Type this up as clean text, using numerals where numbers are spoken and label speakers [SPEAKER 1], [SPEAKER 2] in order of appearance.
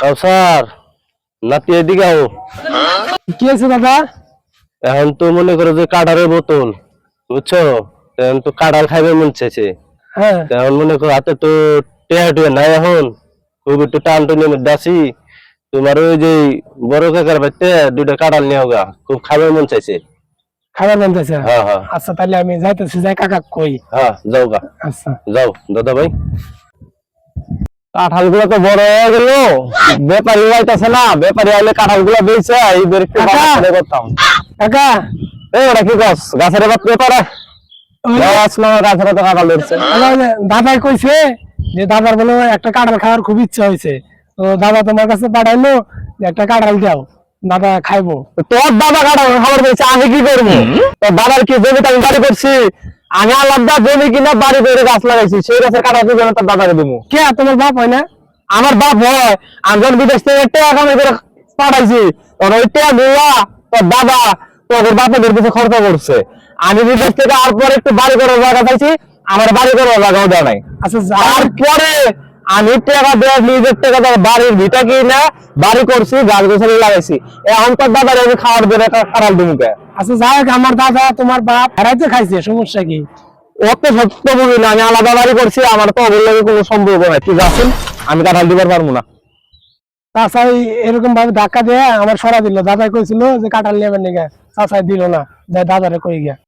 [SPEAKER 1] Sir নাতি এদিকে আও।
[SPEAKER 2] কি আছে দাদা?
[SPEAKER 1] এখন তো মনে করো যে কাঁঠালের বোতল, বুঝছো? এখন তো কাঁঠাল খাইবে মন চাইছে।
[SPEAKER 2] হ্যাঁ
[SPEAKER 1] এখন মনে করো হাতে তো টেয়া টুয়া নাই, এখন খুব একটু টান টুনের মধ্যে আছি। তোমার ওই যে বড় কাকার বাড়িতে দুইটা কাঁঠাল নিয়ে গা, খুব খাবার মন চাইছে।
[SPEAKER 2] খাবার বানতেছে।
[SPEAKER 1] হ্যাঁ হ্যাঁ
[SPEAKER 2] আচ্ছা তাহলে আমি যাইতেছি, যাই কাকা কই।
[SPEAKER 1] হ্যাঁ, যাও গা,
[SPEAKER 2] আচ্ছা
[SPEAKER 1] যাও দাদা ভাই। কাঁঠাল গুলো তো বড় হয়ে গেল, ব্যাপারী আইতাছে না, ব্যাপারী আইলে কাঁঠাল গুলো বেচে এইবার একটু বাজারে করতাম।
[SPEAKER 2] কাকা
[SPEAKER 1] এই ওটা কি গাছ, গাছের এবার পেপারে গাছের তো কাঁঠাল ধরছে।
[SPEAKER 2] দাদাই কইছে যে দাদার বলে একটা কাঁঠাল খাওয়ার খুব ইচ্ছা হয়েছে, তো দাদা তোমার কাছে পাঠাইলো যে একটা কাঁঠাল দাও, দাদা খাইবো।
[SPEAKER 1] তোর দাদা কাঁঠাল খাবার পেয়েছে, আমি কি করবো? তোর দাদার কি জমিতে আমি বাড়ি করছি? আমি আলাদা জমি কিনা বাড়ি করে গাছ লাগাইছি, সেই গাছের কাঁঠাল কি তোর দাদাকে দেবো?
[SPEAKER 2] কে তোমার বাপ হয় না?
[SPEAKER 1] আমার বাপ হয়, আমি যখন বিদেশ থেকে টাকা কামাই করে পাঠাইছি, তখন ওই টাকা গুলা তোর দাদা তোদের বাপের পিছনে খরচ করছে। আমি বিদেশ থেকে আর পরে একটু বাড়ি করার জায়গা চাইছি, আমার বাড়ি করার জায়গাও দেওয়া নাই।
[SPEAKER 2] আচ্ছা
[SPEAKER 1] তারপরে আমি টাকা দেওয়া, নিজের টাকা দেওয়া, বাড়ির ভিটা কিনা বাড়ি করছি, গাছ গোছালি লাগাইছি। এখন তোর দাদার আমি খাওয়ার বেড়ে কাঁঠাল দিমুকে।
[SPEAKER 2] আচ্ছা যাই হোক, আমার দাদা তোমার বাপ হারাইতে খাইছে, সমস্যা কি?
[SPEAKER 1] অত সত্য বলি না, আমি আলাদা বাড়ি করছি, আমার তো অবশ্যই লাগে কোনো সম্পর্ক নাই। তুই যাচ্ছেন, আমি কাঁঠাল দিবার পারবো না।
[SPEAKER 2] চাচাই এরকম ভাবে ধাক্কা দিয়ে আমার সরা দিল, দাদাই কইছিল যে কাঁঠাল নেবেন নাকি, চাচাই দিল না, দাদারে কই গিয়া।